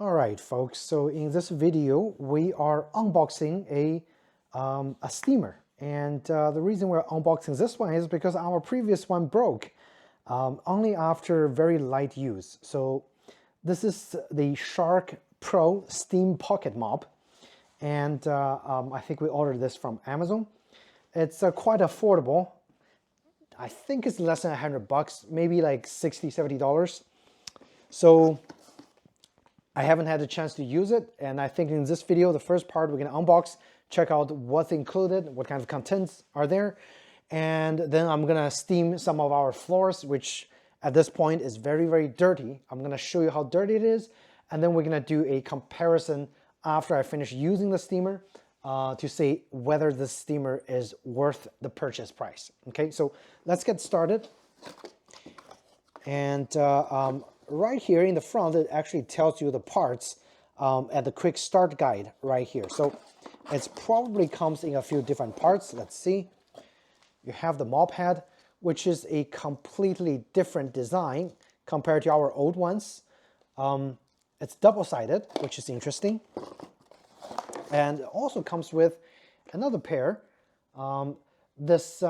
All right, folks, so in this video, we are unboxing a steamer. And the reason we're unboxing this one is because our previous one broke only after very light use. So this is the Shark Pro Steam Pocket Mop. And I think we ordered this from Amazon. It's quite affordable. I think it's less than $100, maybe like $60, $70. So I haven't had a chance to use it, and I think in this video, the first part, we're going to unbox, check out what's included, what kind of contents are there, and then I'm going to steam some of our floors, which at this point is very, very dirty. I'm going to show you how dirty it is, and then we're going to do a comparison after I finish using the steamer to see whether the steamer is worth the purchase price. Okay, so let's get started. And right here in the front, it actually tells you the parts at the quick start guide right here. So it probably comes in a few different parts. Let's see. You have the mop head, which is a completely different design compared to our old ones. It's double-sided, which is interesting. And it also comes with another pair. This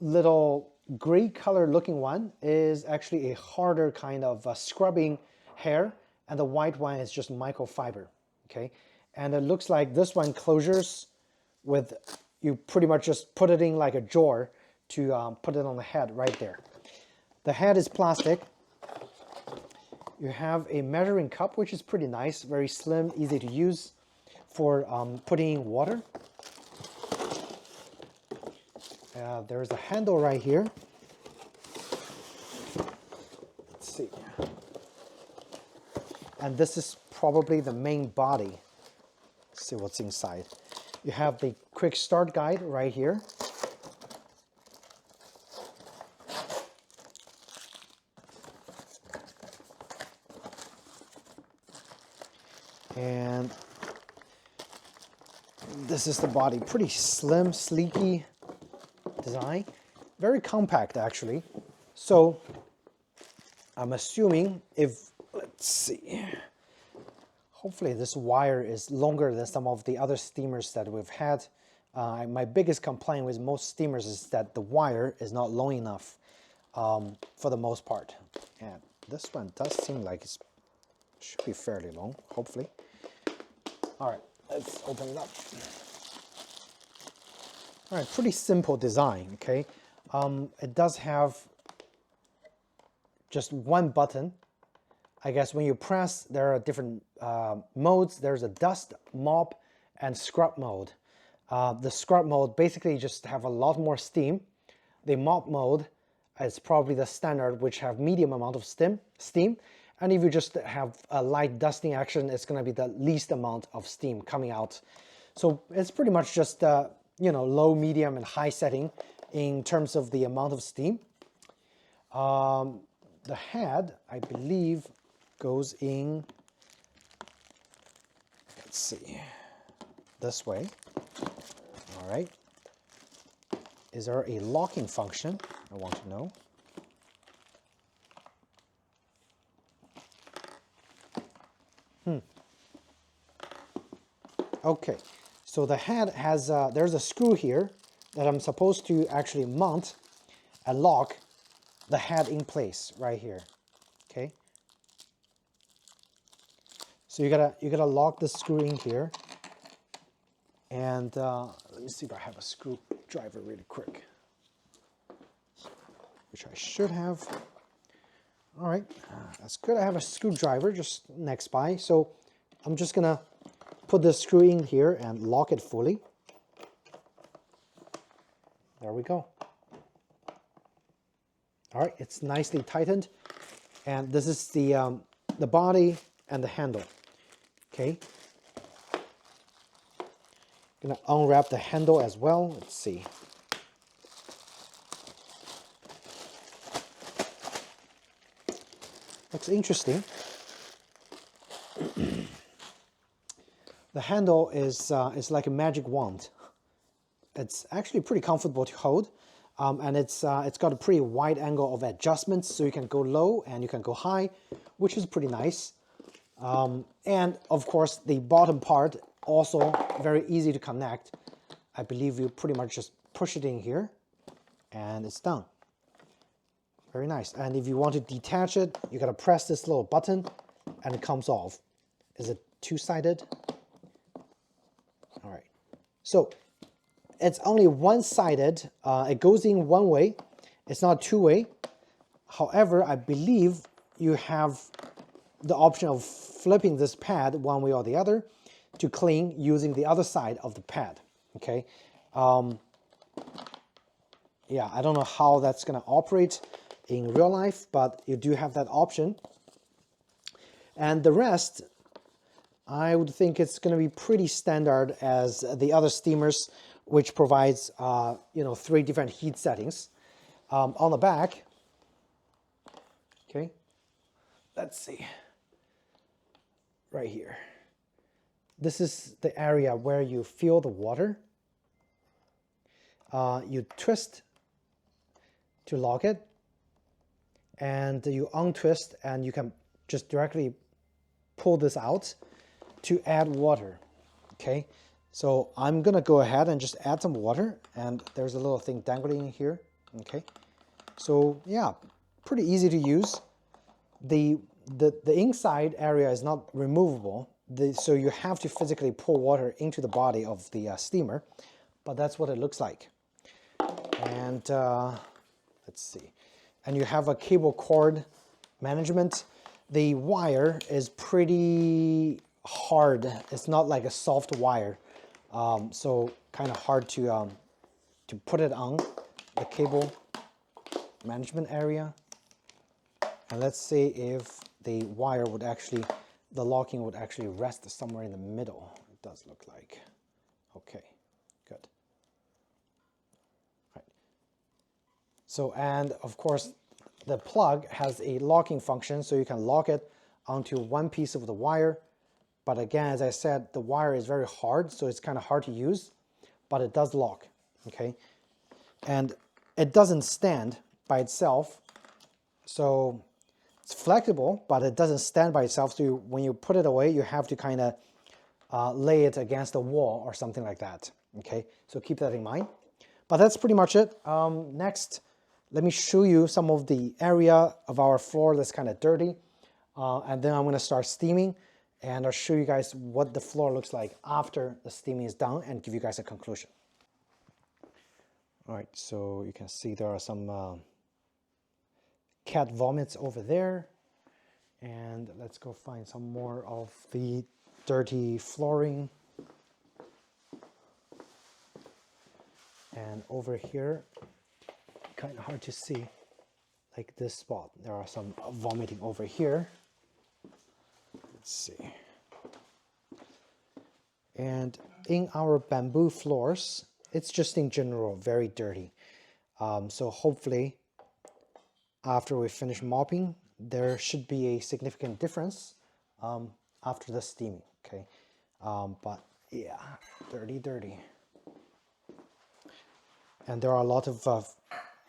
little gray color looking one is actually a harder kind of scrubbing hair, and the white one is just microfiber. Okay, and it looks like this one closures with, you pretty much just put it in like a drawer to put it on the head right there. The head is plastic. You have a measuring cup, which is pretty nice, very slim, easy to use for putting in water. There's a handle right here. Let's see. And this is probably the main body. Let's see what's inside. You have the quick start guide right here. And this is the body. Pretty slim, sleeky design. Very compact, actually. So I'm assuming if, let's see, hopefully this wire is longer than some of the other steamers that we've had. My biggest complaint with most steamers is that the wire is not long enough for the most part. And this one does seem like it should be fairly long, hopefully. All right, let's open it up. All right, pretty simple design, okay? It does have just one button. I guess when you press, there are different modes. There's a dust, mop, and scrub mode. The scrub mode basically just have a lot more steam. The mop mode is probably the standard, which have medium amount of steam. And if you just have a light dusting action, it's gonna be the least amount of steam coming out. So it's pretty much just you know, low, medium, and high setting in terms of the amount of steam. The head, I believe, goes in, let's see, this way. All right. Is there a locking function? I want to know. Okay, so the head has, there's a screw here that I'm supposed to actually mount and lock the head in place right here, okay? So you gotta lock the screw in here. And let me see if I have a screwdriver really quick, which I should have. All right, that's good. I have a screwdriver just next by. So I'm just gonna put the screw in here and lock it fully. There we go. All right, it's nicely tightened. And this is the body and the handle, okay? Gonna unwrap the handle as well. Let's see. Looks interesting. The handle is like a magic wand. It's actually pretty comfortable to hold, and it's got a pretty wide angle of adjustments, so you can go low and you can go high, which is pretty nice. And of course, the bottom part also very easy to connect. I believe you pretty much just push it in here and it's done. Very nice. And if you want to detach it, you gotta press this little button and it comes off. Is it two-sided? All right. So it's only one-sided. It goes in one way. It's not two-way. However, I believe you have the option of flipping this pad one way or the other to clean using the other side of the pad. Okay. Yeah, I don't know how that's going to operate in real life, but you do have that option. And the rest, I would think it's going to be pretty standard as the other steamers, which provides, 3 different heat settings. On the back, okay, let's see, right here. This is the area where you fill the water. You twist to lock it, and you untwist, and you can just directly pull this out to add water. Okay, so I'm gonna go ahead and just add some water, and there's a little thing dangling in here. Okay, so yeah, pretty easy to use. The inside area is not removable, so you have to physically pour water into the body of the steamer, but that's what it looks like. And let's see, and you have a cable cord management. The wire is pretty hard. It's not like a soft wire, so kind of hard to put it on the cable management area. And let's see if the wire would actually, the locking would actually rest somewhere in the middle. It does look like. Okay, good. Right. So, and of course, the plug has a locking function, so you can lock it onto one piece of the wire. But again, as I said, the wire is very hard, so it's kind of hard to use, but it does lock, okay? And it doesn't stand by itself, so it's flexible, but it doesn't stand by itself. So when you put it away, you have to kind of lay it against a wall or something like that. Okay, so keep that in mind. But that's pretty much it. Next, let me show you some of the area of our floor that's kind of dirty. And then I'm going to start steaming, and I'll show you guys what the floor looks like after the steaming is done and give you guys a conclusion. All right, so you can see there are some cat vomits over there, and let's go find some more of the dirty flooring. And over here, kind of hard to see, like this spot, there are some vomiting over here. Let's see. And in our bamboo floors, it's just in general very dirty. So hopefully after we finish mopping, there should be a significant difference after the steaming, okay? But yeah, dirty. And there are a lot of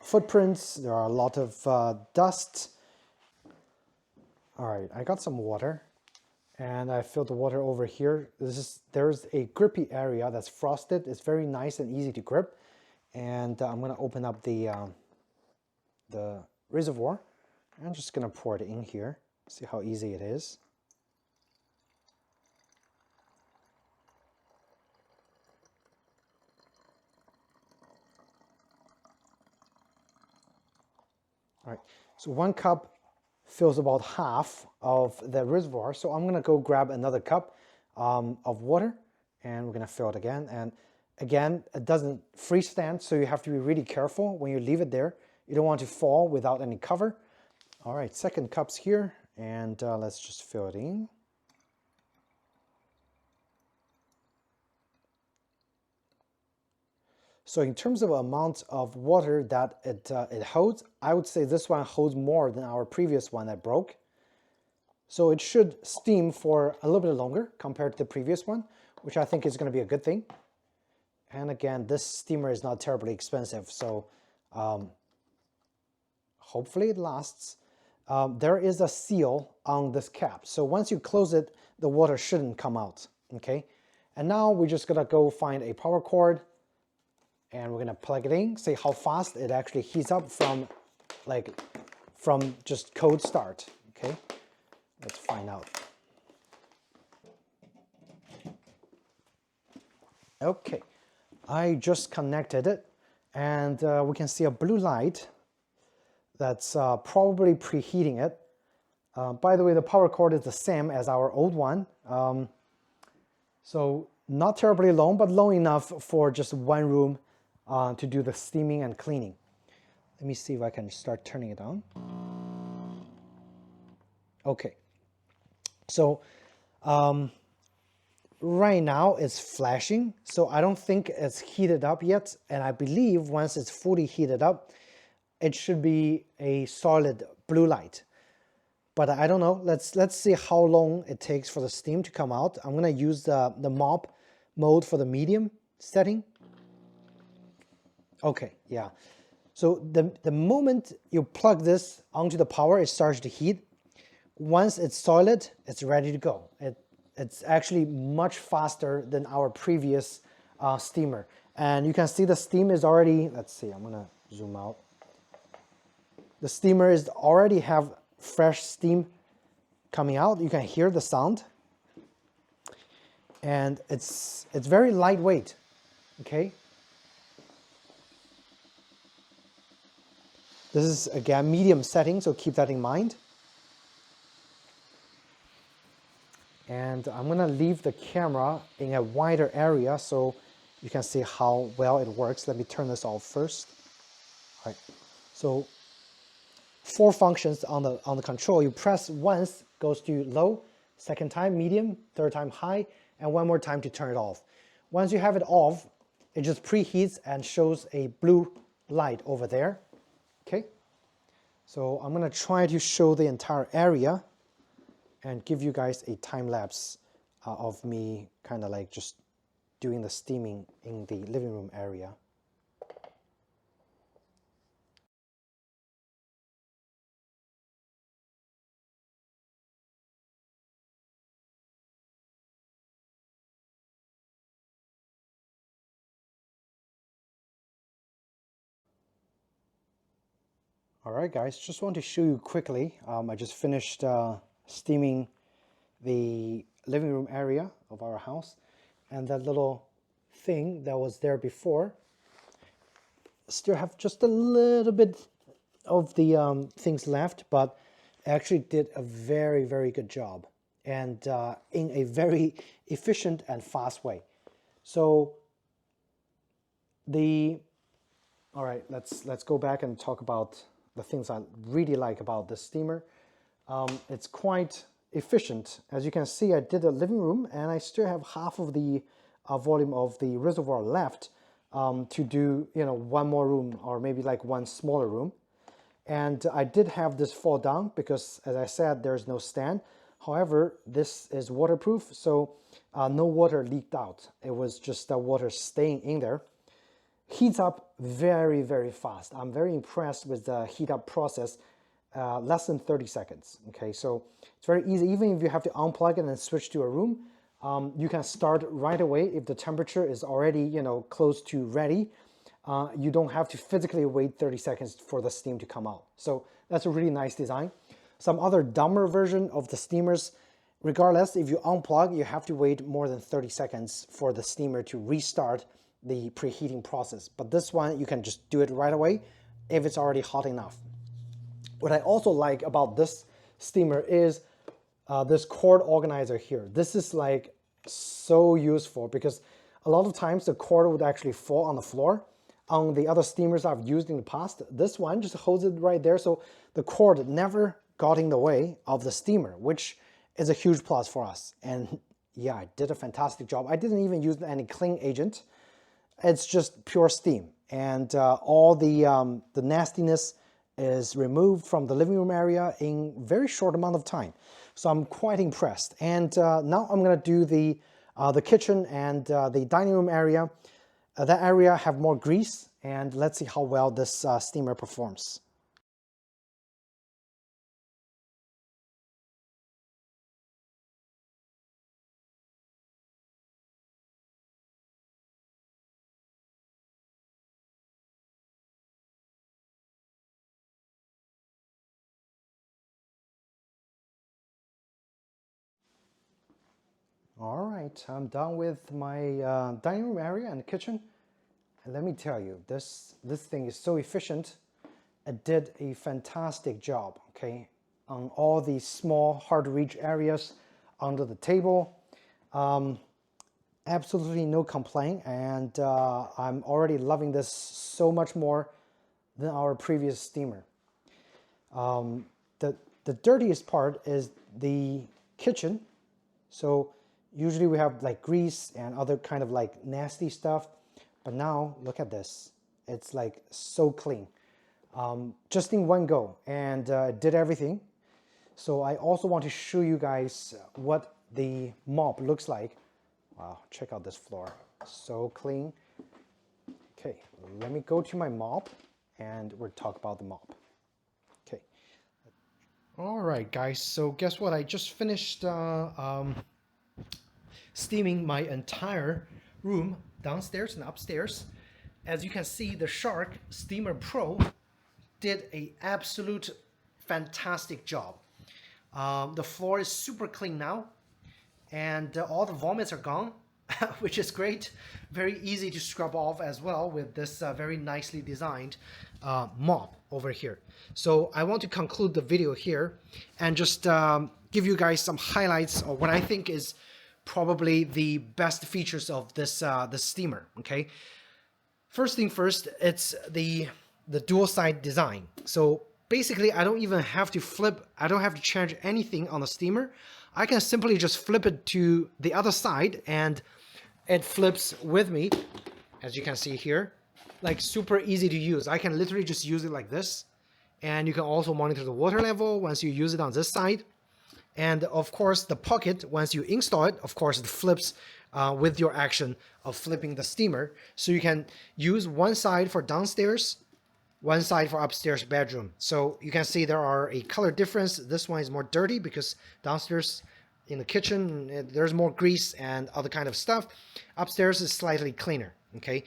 footprints, there are a lot of dust. All right, I got some water, and I filled the water over here. There's a grippy area that's frosted. It's very nice and easy to grip. And I'm gonna open up the reservoir. I'm just gonna pour it in here, see how easy it is. All right, so 1 cup fills about half of the reservoir. So I'm gonna go grab another cup of water, and we're gonna fill it again. And again, it doesn't freestand, so you have to be really careful when you leave it there. You don't want to fall without any cover. All right, 2nd cup's here, and let's just fill it in. So in terms of amount of water that it holds, I would say this one holds more than our previous one that broke. So it should steam for a little bit longer compared to the previous one, which I think is going to be a good thing. And again, this steamer is not terribly expensive, so hopefully it lasts. there is a seal on this cap. So once you close it, the water shouldn't come out, okay? And now we're just gonna go find a power cord and we're gonna plug it in, see how fast it actually heats up from just cold start, okay? Let's find out. Okay, I just connected it and we can see a blue light that's probably preheating it. By the way, the power cord is the same as our old one. So not terribly long, but long enough for just one room to do the steaming and cleaning. Let me see if I can start turning it on. Okay, so right now it's flashing, so I don't think it's heated up yet, and I believe once it's fully heated up, it should be a solid blue light. But I don't know. Let's see how long it takes for the steam to come out. I'm gonna use the mop mode for the medium setting. Okay, yeah. So the moment you plug this onto the power, it starts to heat. Once it's solid, it's ready to go. It's actually much faster than our previous steamer. And you can see the steam is already, let's see, I'm gonna zoom out. The steamer is already have fresh steam coming out. You can hear the sound. And it's very lightweight, okay? This is, again, medium setting, so keep that in mind. And I'm gonna leave the camera in a wider area so you can see how well it works. Let me turn this off first. All right, so 4 functions on the control. You press once, goes to low, second time medium, third time high, and one more time to turn it off. Once you have it off, it just preheats and shows a blue light over there. Okay, so I'm gonna try to show the entire area and give you guys a time lapse of me kind of like just doing the steaming in the living room area. All right, guys, just want to show you quickly. I just finished steaming the living room area of our house, and that little thing that was there before still have just a little bit of the things left, but actually did a very, very good job, and in a very efficient and fast way. So all right, let's go back and talk about the things I really like about this steamer. It's quite efficient. As you can see, I did a living room and I still have half of the volume of the reservoir left to do, one more room or maybe like one smaller room. And I did have this fall down because, as I said, there's no stand. However, this is waterproof, so no water leaked out. It was just the water staying in there. Heats up very, very fast. I'm very impressed with the heat up process. Less than 30 seconds. Okay, so it's very easy. Even if you have to unplug it and switch to a room, you can start right away if the temperature is already, close to ready. You don't have to physically wait 30 seconds for the steam to come out. So that's a really nice design. Some other dumber version of the steamers, regardless, if you unplug, you have to wait more than 30 seconds for the steamer to restart the preheating process. But this one, you can just do it right away if it's already hot enough. What I also like about this steamer is this cord organizer here. This is like so useful because a lot of times the cord would actually fall on the floor. On the other steamers I've used in the past, this one just holds it right there, so the cord never got in the way of the steamer, which is a huge plus for us. And yeah, I did a fantastic job. I didn't even use any cling agent. It's just pure steam, and all the nastiness is removed from the living room area in very short amount of time. So I'm quite impressed. And now I'm gonna do the kitchen and the dining room area. That area have more grease, and let's see how well this steamer performs. All right, I'm done with my dining room area and kitchen. And let me tell you, this thing is so efficient. It did a fantastic job, okay, on all these small, hard to reach areas under the table. Absolutely no complaint, and I'm already loving this so much more than our previous steamer. The dirtiest part is the kitchen. So usually we have like grease and other kind of like nasty stuff, but now look at this. It's like so clean, just in one go, and it did everything. So I also want to show you guys what the mop looks like. Wow, check out this floor, so clean. Okay, let me go to my mop and we'll talk about the mop. Okay. All right, guys, so guess what? I just finished steaming my entire room, downstairs and upstairs. As you can see, the Shark Steamer Pro did an absolute fantastic job. The floor is super clean now, and all the vomits are gone, which is great. Very easy to scrub off as well with this very nicely designed mop over here. So I want to conclude the video here and just give you guys some highlights of what I think is probably the best features of this steamer. Okay, first thing first, it's the dual side design. So basically, I don't even have to flip. I don't have to change anything on the steamer. I can simply just flip it to the other side and it flips with me, as you can see here. Like super easy to use. I can literally just use it like this, and you can also monitor the water level once you use it on this side. And of course, the pocket, once you install it, of course, it flips with your action of flipping the steamer. So you can use one side for downstairs, one side for upstairs bedroom. So you can see there are a color difference. This one is more dirty because downstairs in the kitchen, there's more grease and other kind of stuff. Upstairs is slightly cleaner, okay?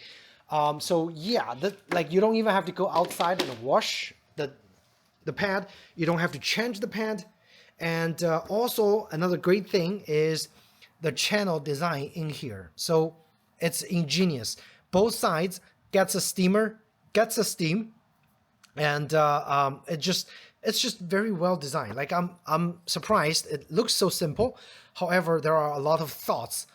So yeah, like you don't even have to go outside and wash the pad. You don't have to change the pad. And also another great thing is the channel design in here. So it's ingenious. Both sides gets a steamer, gets a steam, and it's just very well designed. Like I'm surprised. It looks so simple. However, there are a lot of thoughts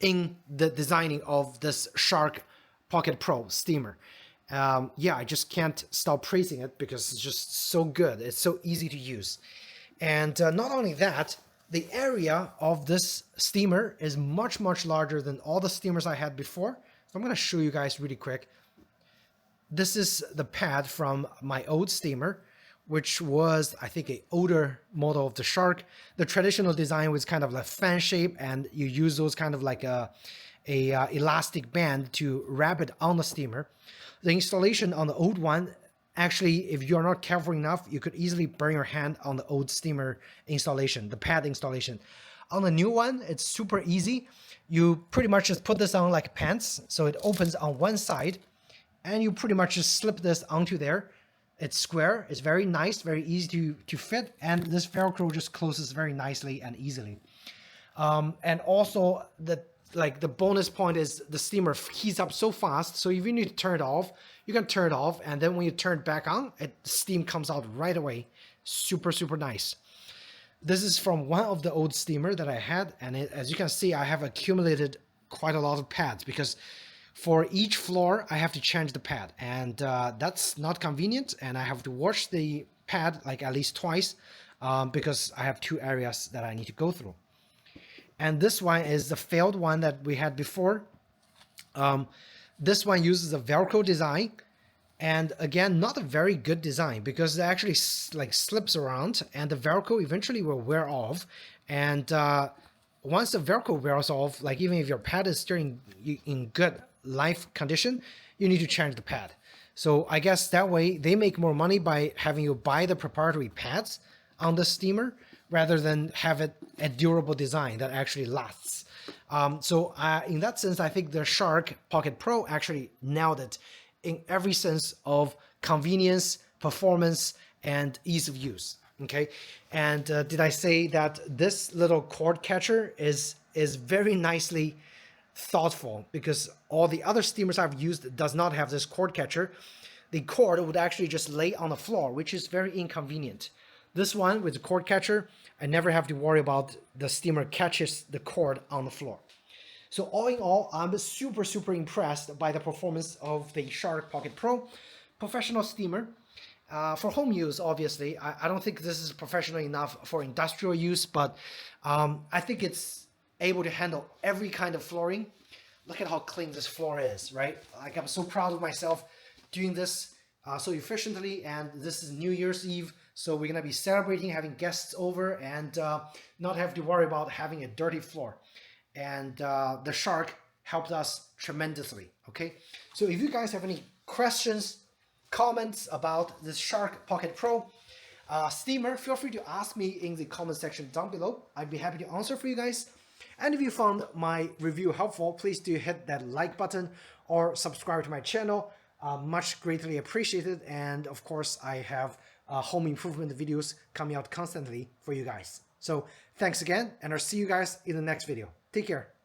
in the designing of this Shark Pocket Pro steamer. Yeah, I just can't stop praising it because it's just so good. It's so easy to use. And not only that, the area of this steamer is much, much larger than all the steamers I had before. So I'm going to show you guys really quick. This is the pad from my old steamer, which was, I think, an older model of the Shark. The traditional design was kind of like fan shape, and you use those kind of like a elastic band to wrap it on the steamer. The installation on the old one, actually, if you're not careful enough, you could easily burn your hand on the old steamer installation, the pad installation. On the new one, it's super easy. You pretty much just put this on like pants, so it opens on one side, and you pretty much just slip this onto there. It's square, it's very nice, very easy to fit, and this Velcro just closes very nicely and easily. And also, the bonus point is the steamer heats up so fast, so if you need to turn it off, you can turn it off, and then when you turn it back on, steam comes out right away. Super, super nice. This is from one of the old steamer that I had, and as you can see, I have accumulated quite a lot of pads because for each floor, I have to change the pad, and that's not convenient, and I have to wash the pad like at least twice because I have two areas that I need to go through. And this one is the failed one that we had before. This one uses a Velcro design, and again, not a very good design because it actually like slips around, and the Velcro eventually will wear off. And once the Velcro wears off, like even if your pad is still in good life condition, you need to change the pad. So I guess that way they make more money by having you buy the proprietary pads on the steamer rather than have it a durable design that actually lasts. So in that sense, I think the Shark Pocket Pro actually nailed it in every sense of convenience, performance, and ease of use. Okay, and did I say that this little cord catcher is is very nicely thoughtful, because all the other steamers I've used does not have this cord catcher. The cord would actually just lay on the floor, which is very inconvenient. This one with the cord catcher, I never have to worry about the steamer catches the cord on the floor. So all in all, I'm super impressed by the performance of the Shark Pocket Pro professional steamer. For home use, obviously, I don't think this is professional enough for industrial use, but I think it's able to handle every kind of flooring. Look at how clean this floor is, right? Like, I'm so proud of myself doing this so efficiently. And this is New Year's Eve, so we're gonna be celebrating, having guests over, and not have to worry about having a dirty floor. And the Shark helped us tremendously. Okay, so if you guys have any questions, comments about this Shark Pocket Pro steamer, feel free to ask me in the comment section down below. I'd be happy to answer for you guys. And if you found my review helpful, please do hit that like button or subscribe to my channel. Much greatly appreciated. And of course, I have home improvement videos coming out constantly for you guys. So thanks again, and I'll see you guys in the next video. Take care.